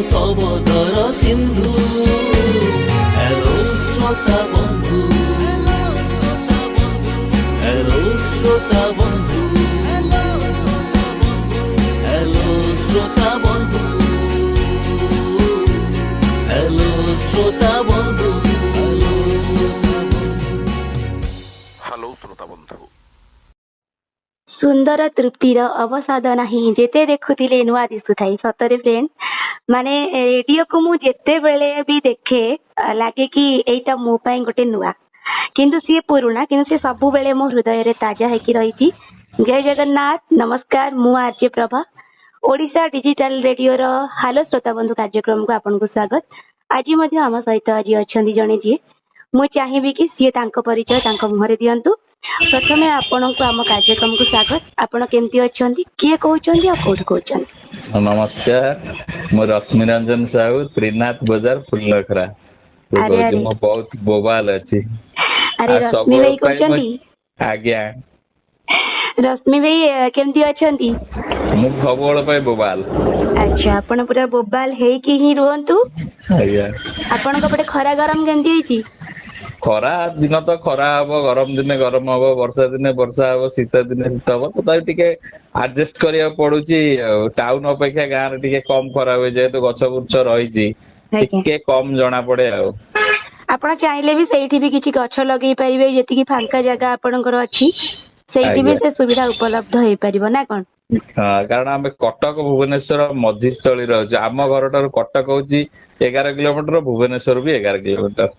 सबदर Sindhu hello श्रोता बंधु hello श्रोता बंधु हेलो श्रोता बंधु हेलो श्रोता बंधु हेलो श्रोता बंधु सुंदर तृप्तिर अवसाद नाही जेते देखुथिले नुआ दिसुथाई सतरे फ्रेंड माने रेडियो को मु जेते बेले भी देखे लागे कि एटा मो पई गोटे नुआ किंतु सी पुराना किंतु से सब बेले मो हृदय रे ताजा है कि रही। जय जगन्नाथ नमस्कार मु RJ Prabha Odisha digital radio रो हालो श्रोता बंधु कार्यक्रम को आपन को स्वागत। आज मध्य आम सहित आज अछंदी जणे जी मु चाहिबी कि सी तांको परिचय तांको मुहरे दियंतु। प्रथमे आपण को आम कार्यक्रम को स्वागत। आपण केमती अछंदी किए कहउछंदी आ कोठ कहउछंदी? नमस्कार मो रश्मि रंजन साहू त्रिनाथ बाजार फुलखरा मो बहुत बोबाल अछि। अरे रश्मि भाई कहउछंदी? आज्ञा रश्मि भाई केमती अछंदी? मु खबोल पे बोबाल। अच्छा आपण पूरा बोबाल हे कि ही रहंतु। आज्ञा आपण को पटे खरा गरम केमती होईची? खरा दिन तो खरा हम गरम दिन गरम हम वर्षा दिन वर्षा हम शीत दिन शीत हम तो टिके एडजस्ट करिया पड़ुची। टाउन अपेक्षा गाँव रे टिके कम खरा हुए जेहेतु गछ बुछ रही टिके कम जना पड़े। आपण चाहिले भी सेठी भी किछि गछ लगेई परिबे जेति कि फांका जगह आपणकर अछि सेठी भी से सुविधा उपलब्ध होई परिबो ना कोन? हां कारण हम कटक भुवनेश्वर मध्य स्थली रहछ। आम घरटार कटक होची 11 किलोमीटर भुवनेश्वर भी 11 किलोमीटर।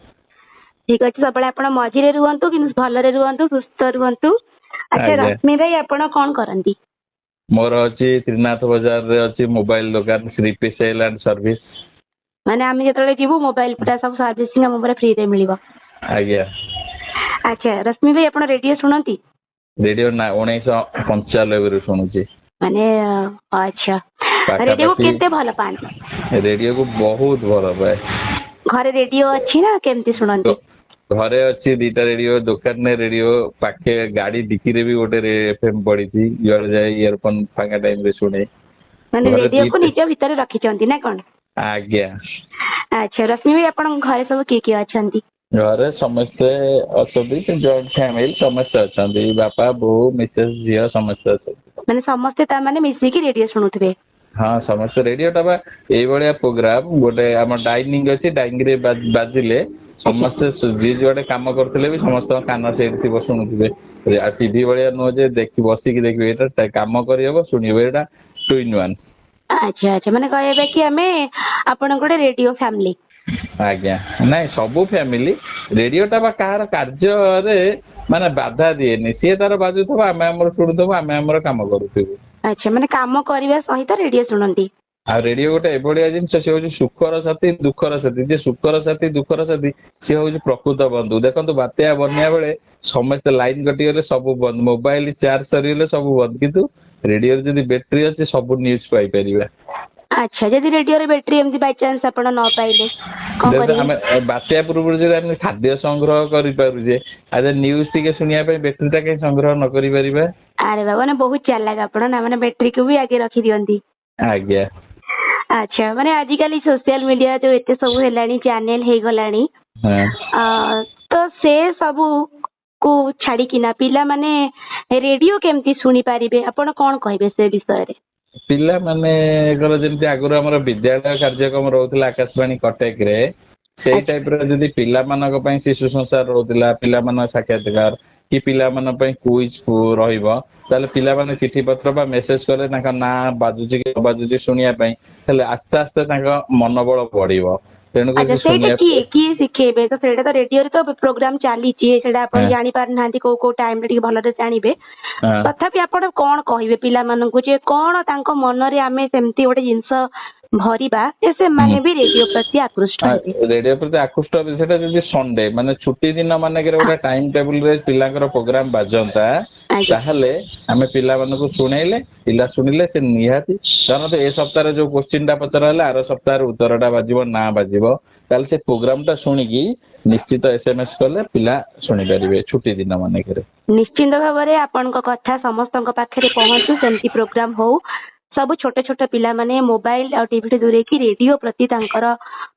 ठीक अच्छे सब आपण मझिरे रुहंतु कि भलरे रुहंतु सुस्थ रुहंतु। अच्छा रश्मि भाई आपण कोन करंती? मोर अछि त्रिनाथ बाजार रे अछि मोबाइल दुकान श्री सेल एंड सर्विस। माने आमे जतले जीवु मोबाइल पुरा सब सर्विसिंग हमरे फ्री रे मिलिबो। आज्ञा अच्छा रश्मि भाई आपण रेडियो सुनंती? रेडियो ना 1995 रे सुनुची। माने अच्छा रेडियो को केते भल पांती? रेडियो को बहुत भल पाए। घरे रेडियो अछि ना केमती सुनंती? घरे अच्छी दीटा रेडियो दुकान ने रेडियो पाखे गाड़ी डिक्की रे भी गोटे एफएम पड़ी थी युआड़ जाए इयरफोन फांका टाइम रे सुने माने रेडियो को निज भीतर रखी चंती ना कोन? आज्ञा अच्छा रश्मि भाई आपण घरे सब के अछंती? घरे समस्त अछंती जॉइंट फैमिली समस्त अछंती बापा बो मिसेस जिया समस्त अछंती। माने समस्त ता माने मिसी की रेडियो सुनुथबे? हाँ समस्त रेडियो टा बा एई बळिया प्रोग्राम गोटे हम डाइनिंग अछि डाइनिंग रे बाजिले समस्त जी जुआडे काम करथिले भी समस्त कान सेठ थी शुणुथिबे। आ टीवी बळिया नो जे देखि बसी की देखबे एटा काम करि हेबो सुनिबे एटा 2 in 1। अच्छा अच्छा माने कहबे कि हमें आपण गोटे रेडियो फैमिली। आज्ञा नाही सबु फैमिली रेडियो टा बा कार कार्य रे माने बाधा दिएनी सी तार बाजुथबो आमे हमर सुनुथबो आमे हमर काम करूथबो। अच्छा माने काम करबा सहित रेडियो सुनंती? आ रेडियो गोटे एभलिया जिनस से हूँ सुखर साथी दुखर साथी जे सुखर साथी दुखर साथी सी हूँ प्रकृत बंधु। देखो बात्या बन्या बेले समस्त लाइन कटिगले सब बंद मोबाइल चार्ज सरीगले सब बंद किंतु रेडियो जदि बैटरी अच्छे सब न्यूज पाई परिबा। अच्छा जदि रेडियो रे बैटरी एमती बाय चांस आपण न पाइले कोन करिवे? हम बात्या पूर्व जे हम खाद्य संग्रह करि पारु जे आज न्यूज टिके सुनिया पे बैटरी टा के संग्रह न करि परिबा। अरे बाबा ने बहुत चालाक आपण ना माने बैटरी को भी आगे रखी दियंती। आज्ञा अच्छा माने आजिकली सोशल मीडिया जो एते सब हेलानी चैनल हे गलानी तो से सब को छाड़ी किना पिला माने रेडियो केमती सुनी पारिबे आपण कोन कहबे से विषय रे? पिला माने गलो जेमती आगुर हमर विद्यालय कार्यक्रम रहउतला आकाशवाणी कटक रे सेई टाइप रे जदी पिला मानक पई शिशु संसार रहउतला पिला मान साक्षात्कार कि पिला मान पई क्विज रहिबो ताले पिला माने चिठी पत्र बा मेसेज करे ना बाजुची कि बाजुची सुनिया पई ହେଲେ ଆସ୍ତେ ଆସ୍ତେ ତାଙ୍କ ମନୋବଳ ବଢିବ। ତେଣୁକରି ଆଚ୍ଛା ସେଇଟା କିଏ ଶିଖେଇବେ? ତ ସେଇଟା ତ ରେଡିଓରେ ତ ପ୍ରୋଗ୍ରାମ ଚାଲିଛି, ସେଇଟା ଆପଣ ଜାଣିପାରୁନାହାନ୍ତି କୋଉ କୋଉ ଟାଇମରେ ଟିକେ ଭଲରେ ଜାଣିବେ। ତଥାପି ଆପଣ କଣ କହିବେ ପିଲାମାନଙ୍କୁ ଯେ କଣ ତାଙ୍କ ମନରେ ଆମେ ସେମିତି ଗୋଟେ ଜିନିଷ ଭରିବା ଯେ ସେମାନେ ବି ରେଡିଓ ପ୍ରତି ଆକୃଷ୍ଟ ହେବେ? ରେଡିଓ ପ୍ରତି ଆକୃଷ୍ଟ ହେବେ ସେଟା ଯଦି ସଣ୍ଡେ ମାନେ ଛୁଟି ଦିନ ମାନଙ୍କରେ ଗୋଟେ ଟାଇମ ଟେବୁଲରେ ପିଲାଙ୍କର ପ୍ରୋଗ୍ରାମ ବାଜନ୍ତା, ତାହେଲେ ଆମେ ପିଲାମାନଙ୍କୁ ଶୁଣେଇଲେ ପିଲା ଶୁଣିଲେ ସେ ନିହାତି ଧରନ୍ତୁ ଏ ସପ୍ତାହରେ ଯୋଉ କୋଶ୍ଚିନ୍ ଟା ପଚରା ହେଲା ଆର ସପ୍ତାହରେ ଉତ୍ତରଟା ବାଜିବ ନା ବାଜିବ, ତାହେଲେ ସେ ପ୍ରୋଗ୍ରାମ ଟା ଶୁଣିକି ନିଶ୍ଚିତ SMS କଲେ ପିଲା ଶୁଣିପାରିବେ ଛୁଟି ଦିନ ମାନଙ୍କରେ। ନିଶ୍ଚିନ୍ତ ଭାବରେ ଆପଣଙ୍କ କଥା ସମସ୍ତଙ୍କ ପାଖରେ ପହଞ୍ଚୁ, ସେମିତି ପ୍ରୋଗ୍ରାମ ହଉ। ସବୁ ଛୋଟ ଛୋଟ ପିଲାମାନେ ମୋବାଇଲ ଆଉ ଟିଭିଠୁ ଦୂରେଇକି ରେଡିଓ ପ୍ରତି ତାଙ୍କର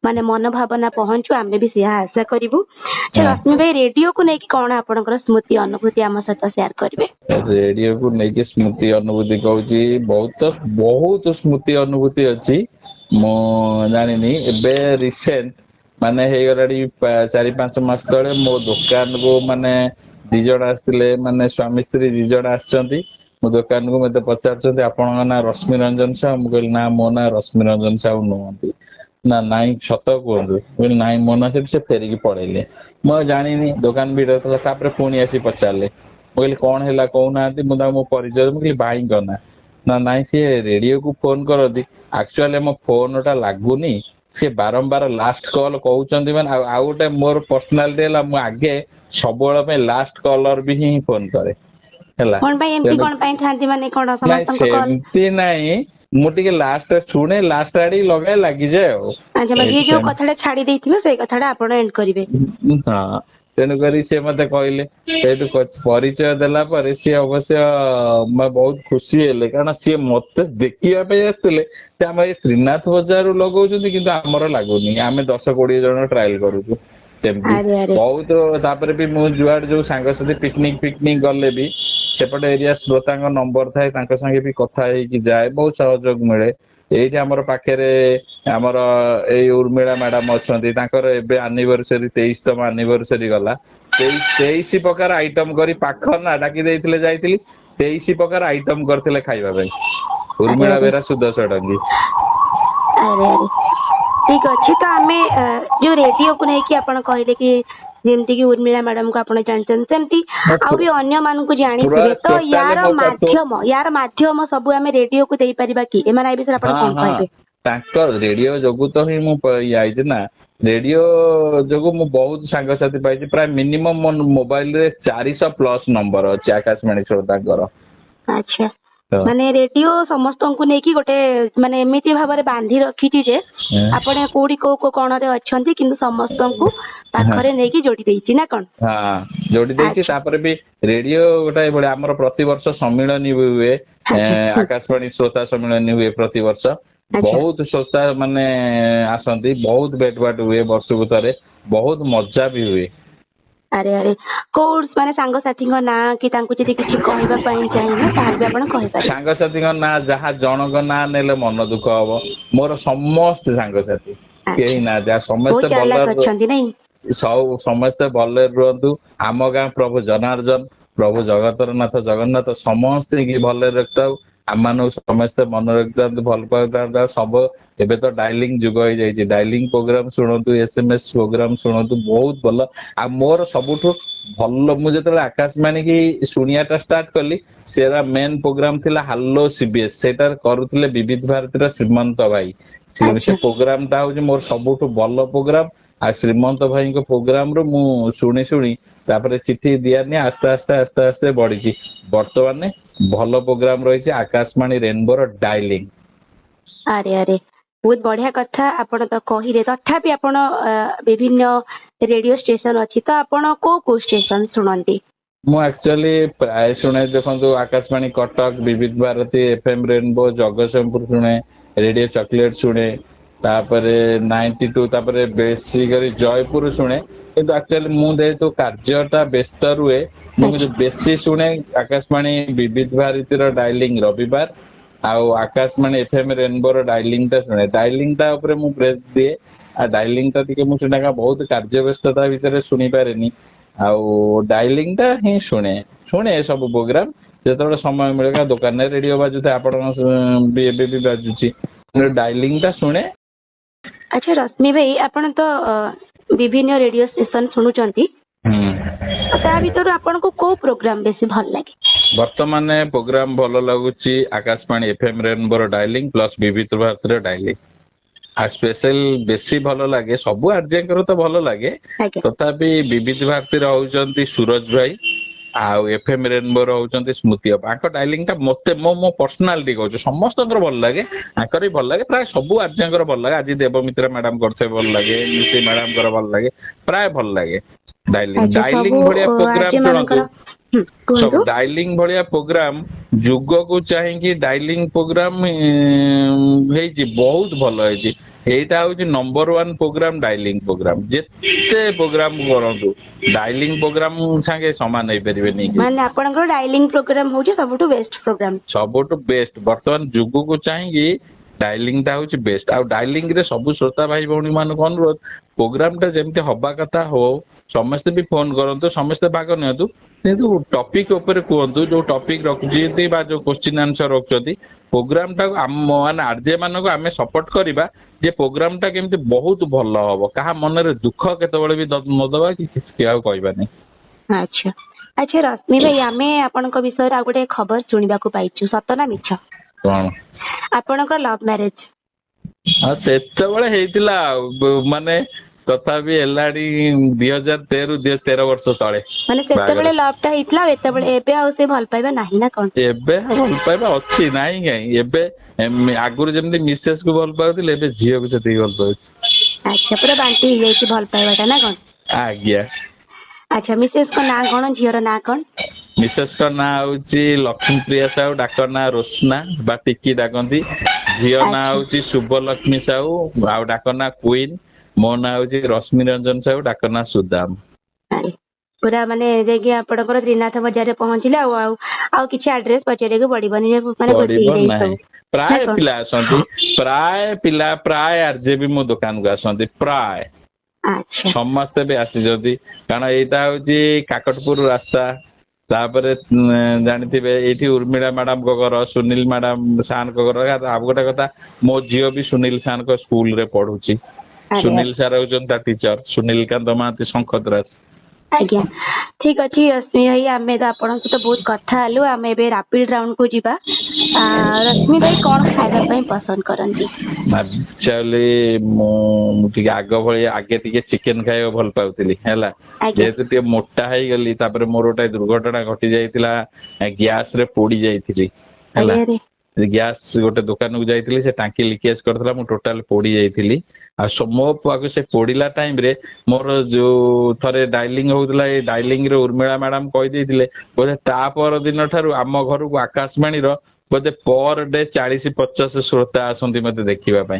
ମାନେ ମନୋଭାବନା ପହଞ୍ଚୁ, ଆମେ ବି ସେୟା ଆଶା କରିବୁ। ରଶ୍ମି ଭାଇ, ରେଡିଓକୁ ନେଇକି କଣ ଆପଣଙ୍କର ସ୍ମୃତି ଅନୁଭୂତି ଆମ ସହିତ ସେୟାର କରିବେ? ରେଡିଓକୁ ନେଇକି ସ୍ମୃତି ଅନୁଭୂତି କହୁଛି, ବହୁତ ବହୁତ ସ୍ମୃତି ଅନୁଭୂତି ଅଛି। ମୁଁ ଜାଣିନି ଏବେ ରିସେଣ୍ଟ ମାନେ ହେଇଗଲାଣି 4-5 ମାସ ତଳେ ମୋ ଦୋକାନକୁ ମାନେ 2 ଜଣ ଆସିଥିଲେ, ମାନେ ସ୍ୱାମୀ ସ୍ତ୍ରୀ 2 ଜଣ ଆସିଛନ୍ତି ମୋ ଦୋକାନକୁ। ମତେ ପଚାରୁଛନ୍ତି ଆପଣଙ୍କ ନାଁ ରଶ୍ମି ରଞ୍ଜନ ସାହୁ? ମୁଁ କହିଲି ନା ମୋ ନାଁ ରଶ୍ମି ରଞ୍ଜନ ସାହୁ ନୁହନ୍ତି। ନା ନାଇଁ ସତ କୁହନ୍ତୁ? କହିଲି ନାଇଁ ମୋ ନାଁ। ସେଠି ସେ ଫେରିକି ପଳେଇଲେ। ମୁଁ ଆଉ ଜାଣିନି, ଦୋକାନ ଭିଡ଼ ଥିଲା। ତାପରେ ପୁଣି ଆସି ପଚାରିଲେ। ମୁଁ କହିଲି କଣ ହେଲା କହୁନାହାନ୍ତି? ମୁଁ ତାଙ୍କୁ ମୋ ପରିଚୟ, ମୁଁ କହିଲି ଭାଇଙ୍କ ନାଁ। ନା ନାଇଁ ସିଏ ରେଡିଓକୁ ଫୋନ କରନ୍ତି, ଆକ୍ଚୁଆଲି ମୋ ଫୋନ ଟା ଲାଗୁନି, ସେ ବାରମ୍ବାର ଲାଷ୍ଟ କଲ୍ କହୁଛନ୍ତି। ମାନେ ଆଉ ଗୋଟେ ମୋର ପର୍ସନାଲିଟି ହେଲା, ମୁଁ ଆଗେ ସବୁବେଳେ ପାଇଁ ଲାଷ୍ଟ କଲର ବି ହିଁ ଫୋନ କରେ ହେଲା। କଣ ପାଇଁ ଏମିତି କଣ ପାଇଁ ଥାନ୍ତି, ମାନେ କଣ ସମସ୍ତଙ୍କ କଲ୍? ସେମିତି ନାଇଁ, ମୁଁ ଟିକେ ଲାଷ୍ଟ ଶୁଣେ, ଲାଷ୍ଟ ଆଡିକି ଲଗାଏ ଲାଗିଯାଏ ଆଉ। ଆଚ୍ଛା, ମାନେ ଯିଏ ଯୋଉ କଥାଟା ଛାଡି ଦେଇଥିବେ ସେଇ କଥାଟା ଆପଣ ଏଣ୍ଡ କରିବେ। ହଁ, ତେଣୁକରି ସିଏ ମତେ କହିଲେ, ସେଇଠୁ ପରିଚୟ ଦେଲା ପରେ ସିଏ ଅବଶ୍ୟ ବହୁତ ଖୁସି ହେଲେ, କାରଣ ସିଏ ମତେ ଦେଖିବା ପାଇଁ ଆସିଥିଲେ। ସେ ଆମ ଏଇ ଶ୍ରୀନାଥ ବଜାରରୁ ଲଗାଉଛନ୍ତି କିନ୍ତୁ ଆମର ଲାଗୁନି, ଆମେ 10-20 ଜଣ ଟ୍ରାଏଲ କରୁଛୁ ସେମିତି ବହୁତ। ତାପରେ ବି ମୁଁ ଯୁଆଡେ ଯୋଉ ସାଙ୍ଗସାଥି ପିକନିକ ଗଲେ ବି ସେପଟେ ଏରିଆ ଶ୍ରୋତାଙ୍କ ନମ୍ବର ଥାଏ, ତାଙ୍କ ସାଙ୍ଗେ ବି କଥା ହେଇକି ଯାଏ, ବହୁତ ସହଯୋଗ ମିଳେ। ଏଇଠି ଆମର ପାଖରେ ଆମର ଏଇ ଉର୍ମିଳା ମ୍ୟାଡାମ ଅଛନ୍ତି, ତାଙ୍କର ଏବେ ଆନିଭର୍ସରୀ 23ତମ ଆନିଭର୍ସରୀ ଗଲା। 23 ପ୍ରକାର ଆଇଟମ କରି, ପାଖ ନା ଡାକି ଦେଇଥିଲେ ଯାଇଥିଲି, 23 ପ୍ରକାର ଆଇଟମ କରିଥିଲେ ଖାଇବା ପାଇଁ। ଉର୍ମିଳା ବେହେରା, ସୁଦର୍ଶ ଷଡଙ୍ଗୀ। ଠିକ ଅଛି, ତ ଆମେ ଯୋଉ ରେଡିଓକୁ ନେଇକି ଆପଣ କହିଲେ କି ଯେମିତି କି ଉର୍ମିଳା ମ୍ୟାଡାମକୁ ଆପଣ ଜାଣିଛନ୍ତି, ସେମିତି ଆଉ ବି ଅନ୍ୟ ମାନଙ୍କୁ ଜାଣିଥିବେ, ତ ୟାର ମାଧ୍ୟମ ସବୁ ଆମେ ରେଡିଓକୁ ଦେଇପାରିବା କି? ଏମାନେ ଏ ବିଷୟରେ ଆପଣ କଣ କହିବେ? ତାଙ୍କ ରେଡିଓ ଯୋଗୁ ତ ହିଁ ମୁଁ ଆଇଛି ନା। ରେଡିଓ ଯୋଗୁ ମୁଁ ବହୁତ ସାଙ୍ଗସାଥି ପାଇଛି, ପ୍ରାୟ ମିନିମମ୍ ମୋ ମୋବାଇଲରେ 400+ ନମ୍ବର ଅଛି ଆକାଶବାଣୀ ଶ୍ରୋତାଙ୍କର। ଆଚ୍ଛା, ମାନେ ରେଡିଓ ସମସ୍ତଙ୍କୁ ନେଇକି ଗୋଟେ ମାନେ ଏମିତି ଭାବରେ ବାନ୍ଧି ରଖିଛି ଯେ ଆପଣ କୋଉଠି କୋଉ କଣରେ ଅଛନ୍ତି କିନ୍ତୁ ସମସ୍ତଙ୍କୁ ପାଖରେ ନେଇକି ଯୋଡି ଦେଇଛି, ନା କଣ? ହଁ, ଯୋଡି ଦେଇଛି। ତାପରେ ବି ରେଡିଓ ଗୋଟେ ଏଇଭଳିଆ, ଆମର ପ୍ରତିବର୍ଷ ସମ୍ମିଳନୀ ହୁଏ, ଆକାଶବାଣୀ ଶ୍ରୋତା ସମ୍ମିଳନୀ ହୁଏ ପ୍ରତିବର୍ଷ। ବହୁତ ଶ୍ରୋତା ମାନେ ଆସନ୍ତି, ବହୁତ ଭେଟ ଭାଟ ହୁଏ ବର୍ଷକୁ ଥରେ, ବହୁତ ମଜା ବି ହୁଏ। କୋଉ ମାନେ ସାଙ୍ଗସାଥିଙ୍କ ନାଁ କି ତାଙ୍କୁ ଯଦି କିଛି କହିବା ପାଇଁ ଚାହିଁବେ ତାହେଲେ ବି ଆପଣ କହିପାରିବେ। ସାଙ୍ଗସାଥିଙ୍କ ନାଁ ଯାହା ଜଣଙ୍କ ନାଁ ନେଲେ ମନ ଦୁଃଖ ହବ। ମୋର ସମସ୍ତେ ସାଙ୍ଗସାଥି, କେହି ନା ଯାହା ସମସ୍ତେ ଭଲ ଅଛନ୍ତି ନାଇଁ? ସମସ୍ତେ ଭଲରେ ରୁହନ୍ତୁ। ଆମ ଗାଁ ପ୍ରଭୁ ଜନାର୍ଦ୍ଦନ, ପ୍ରଭୁ ଜଗତର ନାଥ ଜଗନ୍ନାଥ ସମସ୍ତେ ଭଲରେ ରଖିଥାଉ। ଆମମାନଙ୍କୁ ସମସ୍ତେ ମନେ ରଖିଥାନ୍ତୁ, ଭଲ ପାଉଥାନ୍ତୁ। ସବୁ ଏବେ ତ ଡାଇଲିଂ ଯୁଗ ହେଇଯାଇଛି, ଡାଇଲିଂ ପ୍ରୋଗ୍ରାମ ଶୁଣନ୍ତୁ, SMS ପ୍ରୋଗ୍ରାମ ଶୁଣନ୍ତୁ, ବହୁତ ଭଲ। ଆଉ ମୋର ସବୁଠୁ ଭଲ, ମୁଁ ଯେତେବେଳେ ଆକାଶବାଣୀ କି ଶୁଣିବାଟା ଷ୍ଟାର୍ଟ କଲି, ସେଟା ମେନ୍ ପ୍ରୋଗ୍ରାମ ଥିଲା ହାଲୋ CBS, ସେଇଟା କରୁଥିଲେ ବିବିଧ ଭାରତୀର ଶ୍ରୀମନ୍ତ ଭାଇ। ସେ ପ୍ରୋଗ୍ରାମ ଟା ହଉଛି ମୋର ସବୁଠୁ ଭଲ ପ୍ରୋଗ୍ରାମ। ଆଉ ଶ୍ରୀମନ୍ତ ଭାଇଙ୍କ ପ୍ରୋଗ୍ରାମ ରୁ ମୁଁ ଶୁଣି ତାପରେ ଚିଠି ଦିଆ ନିଆ ଆସ୍ତେ ବଢିଛି। ବର୍ତ୍ତମାନ ଭଲ ପ୍ରୋଗ୍ରାମ ରହିଛି ଆକାଶବାଣୀ ରେନବୋର ଡାଇଲିଂ। ବହୁତ ବଢିଆ କଥା ଆପଣ ତ କହିଲେ। ତଥାପି ଆପଣ ବିଭିନ୍ନ ରେଡିଓ ଷ୍ଟେସନ ଅଛି, ତ ଆପଣ କୋଉ ଷ୍ଟେସନ ଶୁଣନ୍ତି? ମୁଁ ଆକ୍ଚୁଆଲି ପ୍ରାୟ ଶୁଣେ, ଦେଖନ୍ତୁ ଆକାଶବାଣୀ କଟକ, ବିବିଧ ଭାରତୀ, FM ରେନବୋ, ଜଗତସିଂହପୁର ଶୁଣେ, ରେଡିଓ ଚକୋଲେଟ ଶୁଣେ, ତାପରେ 92, ତାପରେ ବେଶୀ କରି ଜୟପୁର ଶୁଣେ। କିନ୍ତୁ ଆକ୍ଚୁଆଲି ମୁଁ ଯେହେତୁ କାର୍ଯ୍ୟଟା ବ୍ୟସ୍ତ ରୁହେ, ମୁଁ ବେଶୀ ଶୁଣେ ଆକାଶବାଣୀ ବିବିଧ ଭାରତୀର ଡାଇଲିଂ ରବିବାର, ଆଉ ଆକାଶବାଣୀ FM ରେନବୋର ଡାଇଲିଂ ଟା ଶୁଣେ। ଡାଇଲିଂ ଟା ଉପରେ ମୁଁ ବ୍ରେକ୍ ଦିଏ, ଆଉ ଡାଇଲିଂ ଟା ଟିକେ ମୁଁ ସେଟା ବହୁତ କାର୍ଯ୍ୟ ବ୍ୟସ୍ତତା ଭିତରେ ଶୁଣି ପାରେନି। ଆଉ ଡାଇଲିଂ ଟା ହିଁ ଶୁଣେ ସବୁ ପ୍ରୋଗ୍ରାମ ଯେତେବେଳେ ସମୟ ମିଳେ। ଦୋକାନରେ ରେଡିଓ ବାଜୁଥାଏ, ଆପଣଙ୍କ ବି ଏବେ ବି ବାଜୁଛି, डायलिंग टा शुणे। अच्छा रश्मि भाई आपण तो विभिन्न रेडियो स्टेशन शुणुचंती ता भितर आपण को को प्रोग्राम बेसी भल लागे? वर्तमान प्रोग्राम भल लगुच Akashvani FM rainbow dialling plus Vividh Bharati dialling आ स्पेशल बेसी भल लगे सबु आर्जेकर तो भल लगे तथापि विविध भारती होउचंती सूरज भाई आउ एफएम रेनबो होउचंती स्मृति आप डायलिंग टा मते मो पर्सनालिटी कहूँ समस्त भल लगे आकर भी भल लगे प्राय सबु आर्जेकर भल लगे आज देवमित्रा मैडम करते भल लगे नीति मैडम कर भल लगे प्राय भल लगे डायलिंग डायलिंग भलिया प्रोग्राम शुणतु सब डायलिंग भलिया प्रोग्राम जुग को चाहिए डायलिंग प्रोग्राम बहुत भल है एटा हूँ नंबर 1 प्रोग्राम डायलिंग प्रोग्राम जेते प्रोग्राम करंतु डायलिंग प्रोग्राम संगे समान हो परिबे नहीं माने आपनकर डायलिंग प्रोग्राम होची सबटु बेस्ट प्रोग्राम सबटु बेस्ट वर्तमान जुग को चाहिए डायलिंग टा हूँ बेस्ट आ डायलिंग रे सब श्रोता भाई भौणी मान अनुरोध प्रोग्राम टा जमती हवा कथा हो समस्ते भी फोन करंतु समस्ते भाग नियंतु किंतु टॉपिक ऊपर कहतु जो टॉपिक रखुची बा जो क्वेश्चन आंसर रखुଛନ୍ତି प्रोग्राम टा माने आरजे मान को आमे सपोर्ट करबा जे प्रोग्राम टा केमती बहुत भल हबो कहा मन रे दुख केतबेले भी न दबा कि किसी आ कहबा नहीं। अच्छा अच्छा रश्मि भाई आमे आपनक विषय आ गोटे खबर सुनिबा को पाइछु सत ना मिछ कोन आपनक लव मैरिज हां सेतबेले हेतिला माने तथापि एलाडी 2013 वर्ष तले माने सेतबेले लव टा हितला एतबेले एबे आ से भल पाइबा नाही ना कोन एबे भल पाइबा अछि नाही गई एबे आगुर जेमती मिसेस को भल पाउथिले एबे झियो को सेती भल पाउ। अच्छा पूरा बांटी हो जाई भल पाइबाटा ना कोन आज्ञा। अच्छा मिसेस को ना कोन झियोर ना कोन मिसेस का ना होची लक्ष्मी प्रिया साहू डाक्टर ना रोशना बा टिकी डाकंती झियो ना होची शुभलक्ष्मी साहू आ डाक्टर ना क्वीन मो ना होची रश्मि रंजन साहू डाक्टर ना सुदाम पूरा माने जेकी आपनकर त्रिनाथ बाजार रे पहुंचिले आ किछि एड्रेस पचेरे को पड़िबनी माने बुझी प्राय पिला आसंती प्राय आरजे भी मो दुकान को आसंती प्राय अच्छा समस्त भी आसी जदी कारण एटा होची काकटपुर रास्ता तापर जानिथिबे एठी उर्मिला मैडम को घर सुनील मैडम सान को घर आ गोटे कथा मो जियो भी सुनील सान को स्कूल रे पढुची सुनील सर होचंता टीचर सुनील कांत महांती शंखद्रास आज्ञा ठीक अच्छी रश्मि भाई आमे तो आपन तो बहुत कथा हलु आमे बे रैपिड राउंड को जीवा रश्मि भाई कोन खाଇବା ପାଇଁ पसंद करंती एक्चुअली मो टिके आग भली आगे टिके चिकन खाइबा भल पाउतिली हैला जेतु टिके मोटा है गली तापर मोरटा दुर्घटना घटी जाइतिला गैस रे पोड़ी जाइतिली हैला गैस गोटे दुकान को जाइतिली से टांकी लीकेज करथला मो टोटल पोड़ी जाइतिली आ मो पाक से पोड़िला टाइम रे मोर जो थरे डायलिंग होउतला ए डायलिंग रे उर्मिला मैडम कहि देथिले बोले ता पर दिन थारु आम घर को आकाशवाणी रो बोले पर डे 40-50 श्रोता आसंती मते देखिबा पई।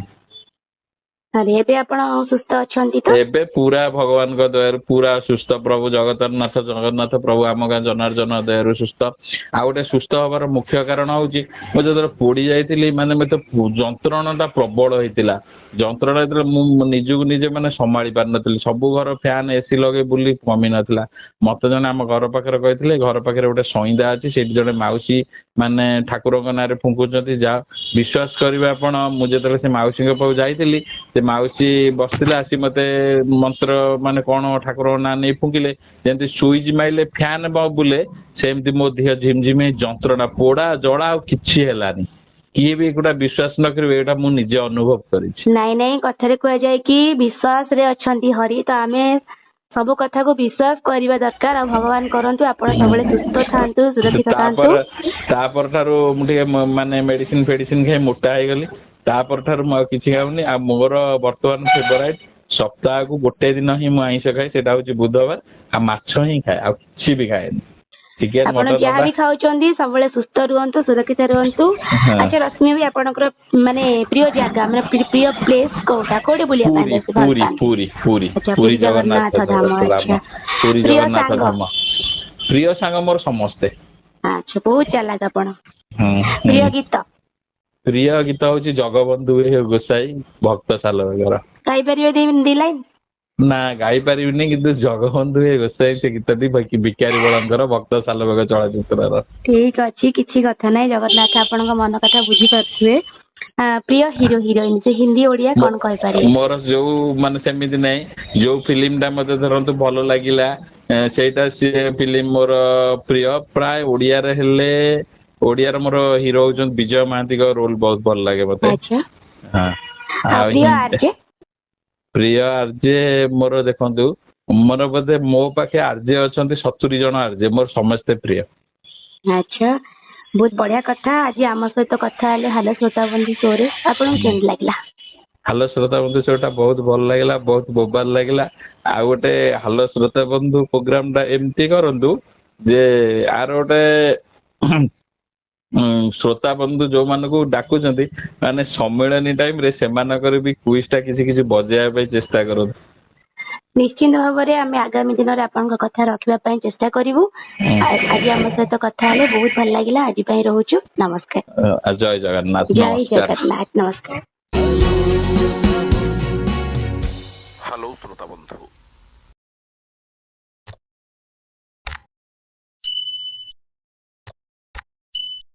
अरे एबे आपण सुस्थ अछंती तो एबे पूरा भगवान को दयार पूरा सुस्थ प्रभु जगन्नाथ प्रभु आम गाँ जनार्दन दयार सुस्थ आ गोटे सुस्थ हबार मुख्य कारण होची मो जदर पोड़ी जाइतिली माने मते जंत्रणा प्रबल होइतिला जंत्रणा मु निजु निजे माने संभाली पार नथिली सब घर फैन एसी लगे बुली कमी नथिला मते जने आम घर पाखरे कहिथिले घर पाखरे गोटे सईदा अछि सेठी जने माउसी माने ठाकुर को नारे फुंकुचंती जा विश्वास करिबा आपण मु जतले से माउसी के पाउ जाइतिली से माउसी बसथिले आसी मते मंत्र माने कोन ठाकुर ना नै फुंकिले जेंति स्विच माइले फैन बुले सेमति मो देह झिमझिमे जंत्रणा पोड़ा जड़ा किछि हेलानी किए भी एटा विश्वास न करिवे एटा मु निजे अनुभव करिछि नाही नाही कथरे कोइ जाय कि विश्वास रे अछंती हरि तो आमे सब कथा को विश्वास करबा दरकार आ भगवान करंतु आपण सबले सुस्थ थांतु सुरक्षित थांतु तापर थारो मुठे माने मेडिसिन फेडिसिन खाइ मोटा हे गली तापर थारो म किछि खाउनी आ मोर वर्तमान फेवरेट सप्ताह को गोटे दिन ही मु आइंस खाइ सेटा होची बुधवार आ माछ ही खाइ आ किछि भी खाएनी ठीक है आपण जहाँ भी खाउचंदी सबले सुस्थ रहंतु सुरक्षित रहंतु। अच्छा रश्मि भी आपनकर माने प्रिय जगह माने प्रिय प्लेस कोटा कोडे बुलिया पाए पूरी पूरी पूरी पूरी जगन्नाथ धाम पूरी जगन्नाथ धाम प्रिय संग मोर समस्ते। अच्छा बहुत चालाक आपण प्रिय गीत होची जगबंधु हे गोसाई भक्त सालवेगर गाई परियो दी लाइन ना गाई पारिबिनी किंतु जगबंधु हे गोसाई से गीत दी बिकारी बळंकर भक्त सालवेग चलचित्रर ठीक अछि किछि कथा नै जगन्नाथ आपनका मन कथा बुझी परथुए ପ୍ରିୟ ହିରୋ ହିରୋଇନ ସେ ହିନ୍ଦୀ ଓଡ଼ିଆ କ'ଣ କହିପାରିବେ? ମୋର ଯୋଉ ମାନେ ସେମିତି ନାହିଁ, ଯୋଉ ଫିଲ୍ମଟା ମତେ ଧରନ୍ତୁ ଭଲ ଲାଗିଲା ସେଇଟା ସିଏ ଫିଲ୍ମ ମୋର ପ୍ରିୟ। ପ୍ରାୟ ଓଡ଼ିଆରେ ହେଲେ ଓଡ଼ିଆର ମୋର ହିରୋ ହଉଛନ୍ତି ବିଜୟ ମହାନ୍ତିଙ୍କ ରୋଲ ବହୁତ ଭଲ ଲାଗେ ମତେ। ଆଚ୍ଛା। ହଁ। ପ୍ରିୟ ଆର୍ଜେ? ପ୍ରିୟ ଆର୍ଜେ ମୋର ଦେଖନ୍ତୁ, ମୋର ବୋଧେ ମୋ ପାଖେ ଆର୍ଜେ ଅଛନ୍ତି 70 ଜଣ ଆର୍ଜେ, ମୋର ସମସ୍ତେ ପ୍ରିୟ। ଆଚ୍ଛା, ବହୁତ ବଢିଆ କଥା। ଆଜି ଆମ ସହିତ କଥା ହେଲେ ହ୍ୟାଲୋ ଶ୍ରୋତା ବନ୍ଧୁ ଶୋରେ, ଆପଣଙ୍କୁ କେମିତି ଲାଗିଲା? ହ୍ୟାଲୋ ଶ୍ରୋତା ବନ୍ଧୁ ଶୋଟା ବହୁତ ଭଲ ଲାଗିଲା, ବହୁତ ବୋବାଲ ଲାଗିଲା। ଆଉ ଗୋଟେ ହ୍ୟାଲୋ ଶ୍ରୋତା ବନ୍ଧୁ ପ୍ରୋଗ୍ରାମଟା ଏମିତି କରନ୍ତୁ ଯେ ଆର ଗୋଟେ ଶ୍ରୋତା ବନ୍ଧୁ ଯୋଉମାନଙ୍କୁ ଡାକୁଛନ୍ତି ମାନେ ସମ୍ମିଳନୀ ଟାଇମରେ ସେମାନଙ୍କର ବି କୁଇଜଟା କିଛି କିଛି ବଜେଇବା ପାଇଁ ଚେଷ୍ଟା କରନ୍ତୁ। ନିଶ୍ଚିନ୍ତ ଭାବରେ ଆମେ ଆଗାମୀ ଦିନରେ ଆପଣଙ୍କ କଥା ରଖିବା ପାଇଁ ଚେଷ୍ଟା କରିବୁ। ଆଜି ଆମ ସହିତ କଥା ହେଲେ ବହୁତ ଭଲ ଲାଗିଲା। ଆଜି ପାଇଁ ରହୁଛୁ, ନମସ୍କାର। ଜୟ ଜଗନ୍ନାଥ। ଜୟ ନମସ୍କାର। ଜଗନ୍ନାଥ, ନମସ୍କାର। ହ୍ୟାଲୋ ଶ୍ରୋତା ବନ୍ଧୁ।